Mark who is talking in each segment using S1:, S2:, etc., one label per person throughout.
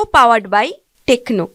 S1: Co-powered by Techno।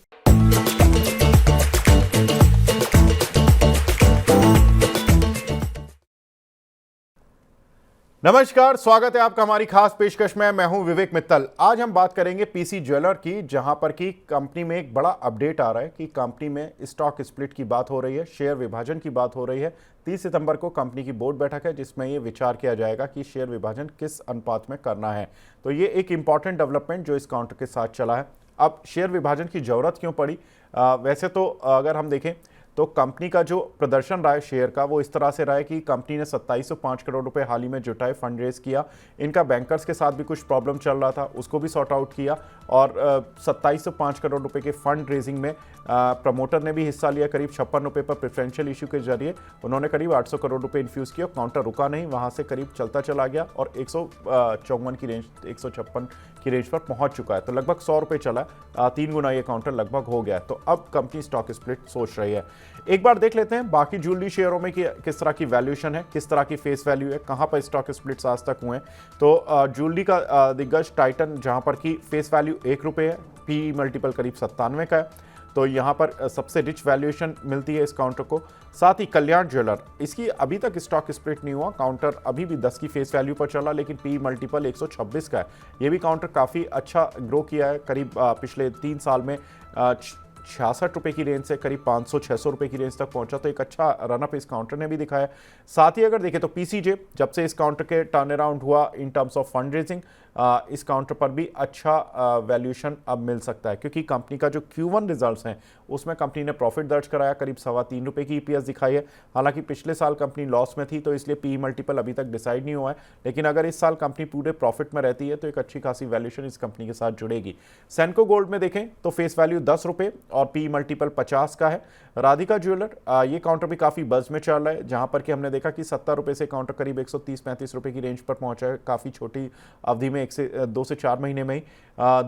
S2: नमस्कार, स्वागत है आपका हमारी खास पेशकश में। मैं हूं विवेक मित्तल। आज हम बात करेंगे पीसी ज्वेलर की, जहां पर की कंपनी में एक बड़ा अपडेट आ रहा है कि कंपनी में स्टॉक स्प्लिट की बात हो रही है, शेयर विभाजन की बात हो रही है। 30 सितंबर को कंपनी की बोर्ड बैठक है जिसमें ये विचार किया जाएगा कि शेयर विभाजन किस अनुपात में करना है। तो ये एक इंपॉर्टेंट डेवलपमेंट जो इस काउंटर के साथ चला है। अब शेयर विभाजन की जरूरत क्यों पड़ी? वैसे तो अगर हम देखें तो कंपनी का जो प्रदर्शन रहा है शेयर का, वो इस तरह से रहा है कि कंपनी ने 2705 करोड़ रुपए हाल ही में जुटाए, फंड रेज किया। इनका बैंकर्स के साथ भी कुछ प्रॉब्लम चल रहा था, उसको भी सॉर्ट आउट किया और 2705 करोड़ रुपए के फंड रेजिंग में प्रमोटर ने भी हिस्सा लिया। करीब 56 रुपए पर प्रेफरेंशियल इशू के जरिए उन्होंने करीब 800 करोड़ रुपए इन्फ्यूज़ किया। काउंटर रुका नहीं, वहाँ से करीब चलता चला गया और 154 की रेंज, 156 की रेंज पर पहुंच चुका है। तो लगभग 100 रुपए चला, 3 गुना ये काउंटर लगभग हो गया। तो अब कंपनी स्टॉक स्प्लिट सोच रही है। एक बार देख लेते हैं बाकी ज्वेलरी शेयरों में कि किस तरह की वैल्यूएशन है, किस तरह की फेस वैल्यू है, कहां पर स्टॉक स्प्लिट्स आज तक हुए हैं। तो ज्वेलरी का दिग्गज टाइटन, जहां पर की फेस वैल्यू 1 रुपये है, पी मल्टीपल करीब 97 का है, तो यहाँ पर सबसे रिच वैल्यूएशन मिलती है इस काउंटर को। साथ ही कल्याण ज्वेलर, इसकी अभी तक स्टॉक स्प्लिट नहीं हुआ, काउंटर अभी भी 10 की फेस वैल्यू पर चला, लेकिन पी मल्टीपल 126 का है। ये भी काउंटर काफ़ी अच्छा ग्रो किया है, करीब पिछले 3 साल में 66 रुपए की रेंज से करीब 500-600 रुपए की रेंज तक पहुंचा। तो एक अच्छा रनअप इस काउंटर ने भी दिखाया। साथ ही अगर देखें तो पीसीजे, जब से इस काउंटर के टर्न अराउंड हुआ in terms of fund raising, इस काउंटर पर भी अच्छा वैल्यूएशन अब मिल सकता है, क्योंकि कंपनी का जो Q1 रिजल्ट्स हैं उसमें कंपनी ने प्रॉफिट दर्ज कराया, करीब 3.25 रुपए की ईपीएस दिखाई है। हालांकि पिछले साल कंपनी लॉस में थी, तो इसलिए पी मल्टीपल अभी तक डिसाइड नहीं हुआ है, लेकिन अगर इस साल कंपनी पूरे प्रॉफिट में रहती है तो एक अच्छी खासी वैल्यूएशन इस कंपनी के साथ जुड़ेगी। सेंको गोल्ड में देखें तो फेस वैल्यू 10 रुपए और पी मल्टीपल 50 का है। राधिका ज्वेलर, ये काउंटर भी काफी बज में चल रहा है, जहां पर कि हमने देखा कि 70 रुपए से काउंटर करीब 130-35 रुपए की रेंज पर पहुंचा है। काफी छोटी अवधि में 2 से 4 महीने में ही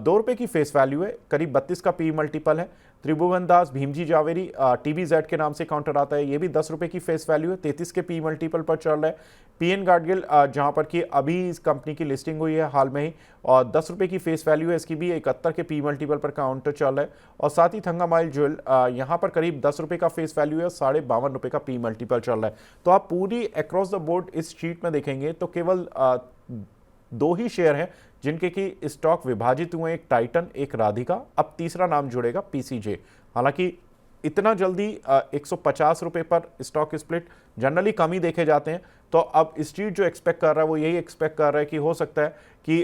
S2: 2 रुपए की फेस वैल्यू है, करीब 32 का पी मल्टीपल है। त्रिभुवन दास भीमजी जावेरी, टीबीजेड के नाम से काउंटर आता है, ये भी 10 रुपए की फेस वैल्यू है, 33 के पी मल्टीपल पर चल रहा है। पीएन गाडगिल, जहां पर कि अभी इस कंपनी की लिस्टिंग हुई है हाल में ही, और 10 रुपए की फेस वैल्यू है, इसकी भी 71 के पी मल्टीपल पर काउंटर चल रहा है। और साथ ही थंगामाइल ज्वेल, यहाँ पर करीब 10 रुपए का फेस वैल्यू है, 52.5 रुपए का पी मल्टीपल चल रहा है। तो आप पूरी अक्रॉस द बोर्ड इस शीट में देखेंगे तो केवल 2 ही शेयर हैं जिनके की स्टॉक विभाजित हुए, एक टाइटन, एक राधिका। अब तीसरा नाम जुड़ेगा पीसीजे। हालांकि इतना जल्दी 150 रुपए पर स्टॉक स्प्लिट जनरली कम ही देखे जाते हैं, तो अब स्ट्रीट जो एक्सपेक्ट कर रहा है वो यही एक्सपेक्ट कर रहा है कि हो सकता है कि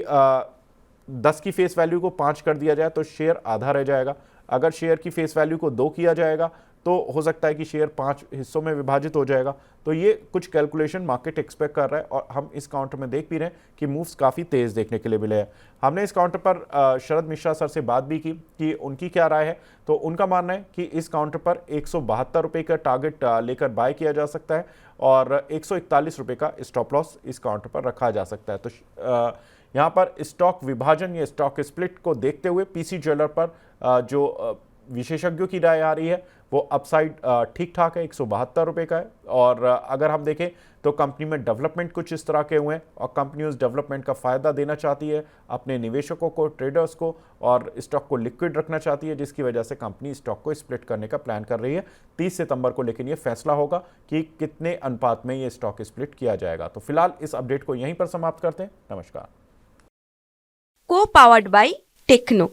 S2: 10 की फेस वैल्यू को 5 कर दिया जाए तो शेयर आधा रह जाएगा। अगर शेयर की फेस वैल्यू को 2 किया जाएगा तो हो सकता है कि शेयर 5 हिस्सों में विभाजित हो जाएगा। तो ये कुछ कैलकुलेशन मार्केट एक्सपेक्ट कर रहा है और हम इस काउंटर में देख भी रहे हैं कि मूव्स काफ़ी तेज देखने के लिए मिले हैं। हमने इस काउंटर पर शरद मिश्रा सर से बात भी की कि उनकी क्या राय है। तो उनका मानना है कि इस काउंटर पर 172 रुपये का टारगेट लेकर बाय किया जा सकता है और 141 रुपये का स्टॉप लॉस इस काउंटर पर रखा जा सकता है। तो यहाँ पर स्टॉक विभाजन या स्टॉक स्प्लिट को देखते हुए पीसी ज्वेलर पर जो विशेषज्ञों की राय आ रही है वो अपसाइड ठीक ठाक है, 172 रुपये का है। और अगर हम देखें तो कंपनी में डेवलपमेंट कुछ इस तरह के हुए हैं और कंपनी उस डेवलपमेंट का फ़ायदा देना चाहती है अपने निवेशकों को, ट्रेडर्स को, और स्टॉक को लिक्विड रखना चाहती है, जिसकी वजह से कंपनी स्टॉक को स्प्लिट करने का प्लान कर रही है 30 सितंबर को। लेकिन ये फैसला होगा कि कितने अनुपात में ये स्टॉक स्प्लिट किया जाएगा। तो फिलहाल इस अपडेट को यहीं पर समाप्त करते हैं। नमस्कार।
S1: Co-powered by Techno।